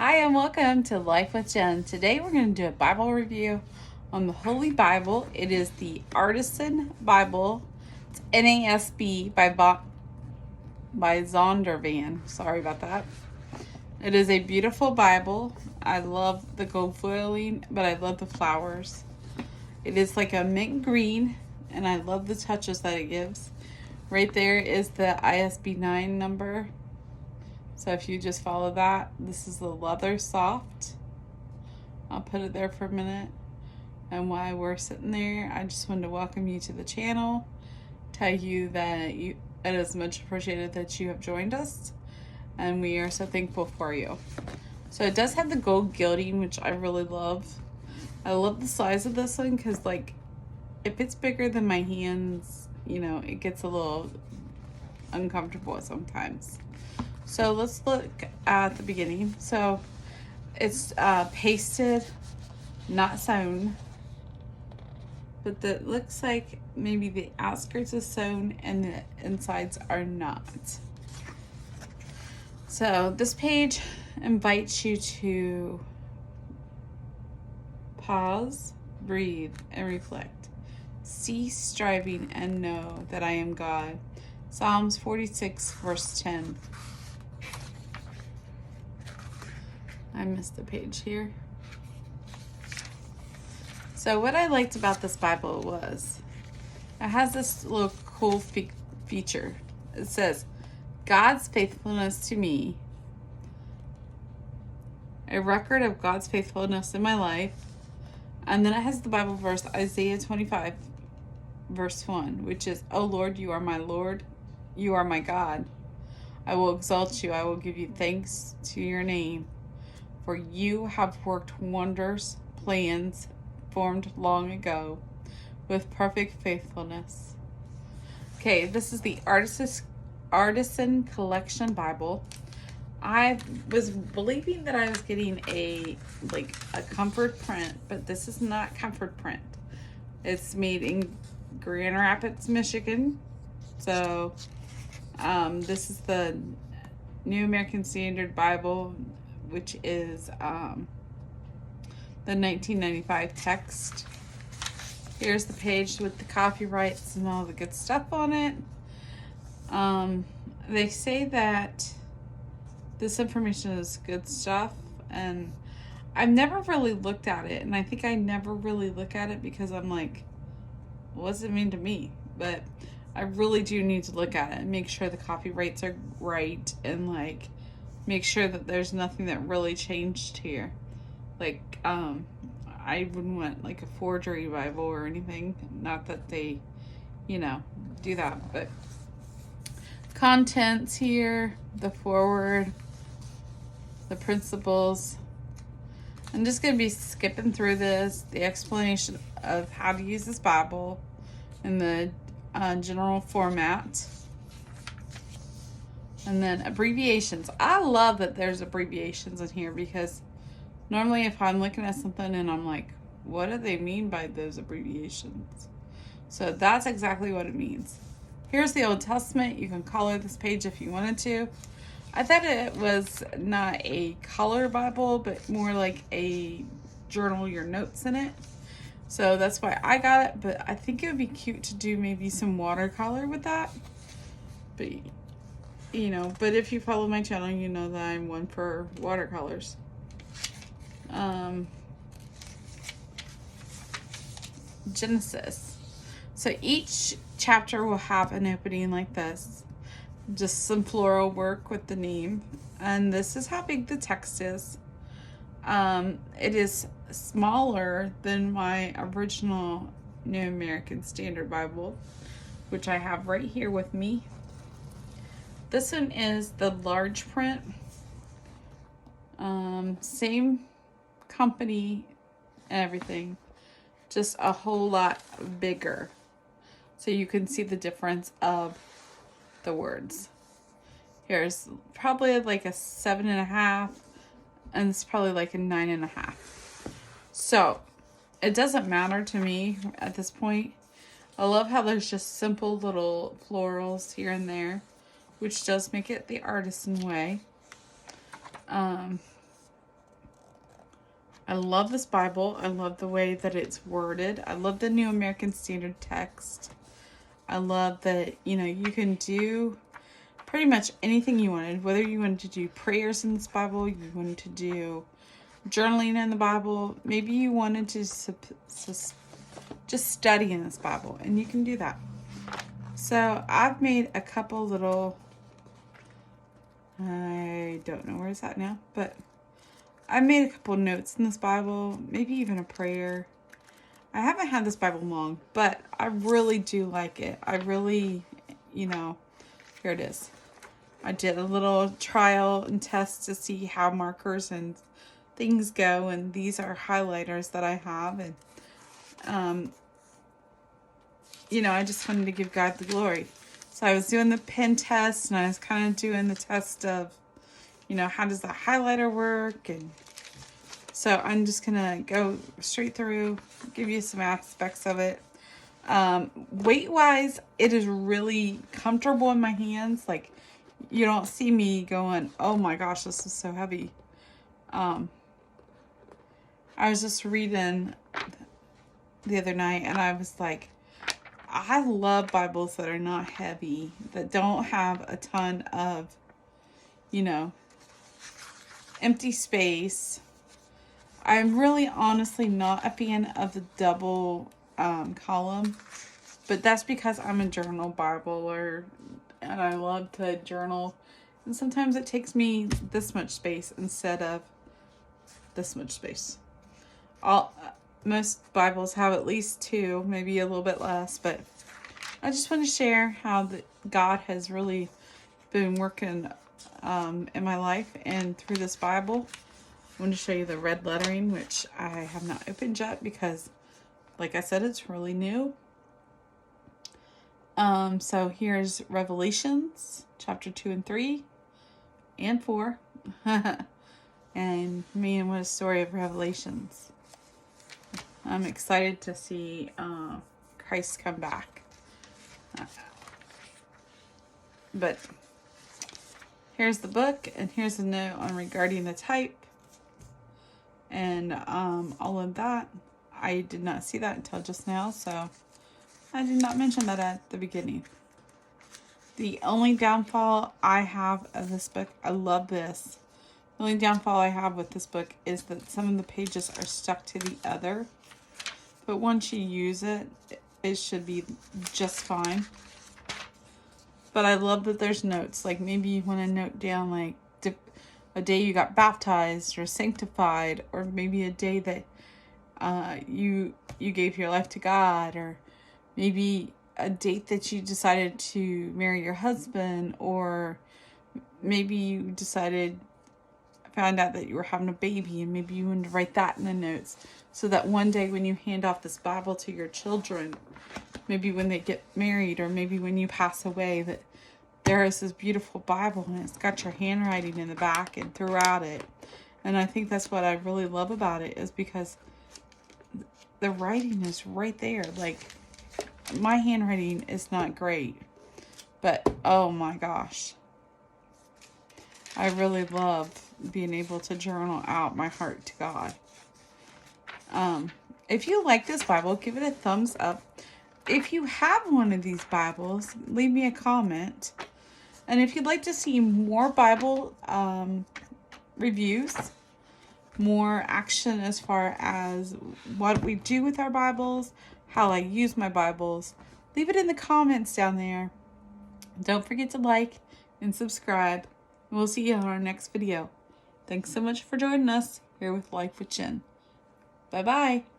Hi and welcome to Life with Jen. Today we're going to do a Bible review on the Holy Bible. It is the Artisan Bible. It's NASB by Zondervan. Sorry about that. It is a beautiful Bible. I love the gold foiling, but I love the flowers. It is like a mint green, and I love the touches that it gives. Right there is the ISB 9 number. So if you just follow that, this is the leather soft. I'll put it there for a minute. And while we're sitting there, I just wanted to welcome you to the channel. Tell you that it is much appreciated that you have joined us. And we are so thankful for you. So it does have the gold gilding, which I really love. I love the size of this one because, like, if it's bigger than my hands, you know, it gets a little uncomfortable sometimes. So let's look at the beginning. So it's pasted, not sewn, but it looks like maybe the outskirts is sewn and the insides are not. So this page invites you to pause, breathe, and reflect. Cease striving and know that I am God. Psalms 46, verse 10. I missed a page here. So what I liked about this Bible was it has this little cool feature. It says, God's faithfulness to me. A record of God's faithfulness in my life. And then it has the Bible verse, Isaiah 25, verse 1, which is, O Lord, you are my Lord. You are my God. I will exalt you. I will give you thanks to your name. For you have worked wonders, plans formed long ago, with perfect faithfulness. Okay, this is the Artisan Collection Bible. I was believing that I was getting a comfort print, but this is not comfort print. It's made in Grand Rapids, Michigan. So this is the New American Standard Bible, which is the 1995 text. Here's the page with the copyrights and all the good stuff on it. They say that this information is good stuff, and I've never really looked at it, and I think I never really look at it because I'm like, what does it mean to me? But I really do need to look at it and make sure the copyrights are right, and like make sure that there's nothing that really changed here. Like, I wouldn't want like a forgery Bible or anything. Not that they, do that. But contents here, the foreword, the principles. I'm just going to be skipping through this, the explanation of how to use this Bible in the general format. And then abbreviations. I love that there's abbreviations in here because normally if I'm looking at something and I'm like, what do they mean by those abbreviations? So that's exactly what it means. Here's the Old Testament. You can color this page if you wanted to. I thought it was not a color Bible, but more like a journal your notes in it. So that's why I got it, but I think it would be cute to do maybe some watercolor with that. But but if you follow my channel, you know that I'm one for watercolors. Genesis. So each chapter will have an opening like this. Just some floral work with the name. And this is how big the text is. It is smaller than my original New American Standard Bible, which I have right here with me. This one is the large print. Same company and everything, just a whole lot bigger. So you can see the difference of the words. Here's probably like a 7.5, and it's probably like a 9.5. So it doesn't matter to me at this point. I love how there's just simple little florals here and there, which does make it the artisan way. I love this Bible. I love the way that it's worded. I love the New American Standard Text. I love that, you can do pretty much anything you wanted. Whether you wanted to do prayers in this Bible, you wanted to do journaling in the Bible, maybe you wanted to just study in this Bible, and you can do that. So I've made a couple little, I don't know where it's at now, but I made a couple notes in this Bible, maybe even a prayer. I haven't had this Bible long, but I really do like it. I really, here it is. I did a little trial and test to see how markers and things go, and these are highlighters that I have, and I just wanted to give God the glory. So I was doing the pen test, and I was kind of doing the test of, how does the highlighter work, and so I'm just gonna go straight through, give you some aspects of it. Weight wise, it is really comfortable in my hands. Like, you don't see me going, oh my gosh, this is so heavy. I was just reading the other night, and I was like, I love Bibles that are not heavy, that don't have a ton of, empty space. I'm really honestly not a fan of the double column, but that's because I'm a journal Bibler, and I love to journal, and sometimes it takes me this much space instead of this much space. Most Bibles have at least two, maybe a little bit less, but I just want to share how God has really been working in my life and through this Bible. I want to show you the red lettering, which I have not opened yet because, like I said, it's really new. So here's Revelations, chapter 2 and 3 and 4. And what a story of Revelations. I'm excited to see Christ come back. But here's the book, and here's a note on regarding the type. And all of that. I did not see that until just now, so I did not mention that at the beginning. The only downfall I have of this book, I love this. The only downfall I have with this book is that some of the pages are stuck to the other. But once you use it, it should be just fine. But I love that there's notes. Like maybe you want to note down like a day you got baptized or sanctified, or maybe a day that you gave your life to God, or maybe a date that you decided to marry your husband, or maybe you found out that you were having a baby, and maybe you wanted to write that in the notes so that one day when you hand off this Bible to your children, maybe when they get married, or maybe when you pass away, that there is this beautiful Bible and it's got your handwriting in the back and throughout it. And I think that's what I really love about it, is because the writing is right there. Like, my handwriting is not great, but oh my gosh, I really love being able to journal out my heart to God. If you like this Bible, give it a thumbs up. If you have one of these Bibles, leave me a comment. And if you'd like to see more Bible reviews, more action as far as what we do with our Bibles, how I use my Bibles, leave it in the comments down there. Don't forget to like and subscribe. We'll see you on our next video. Thanks so much for joining us here with Life with Jen. Bye-bye.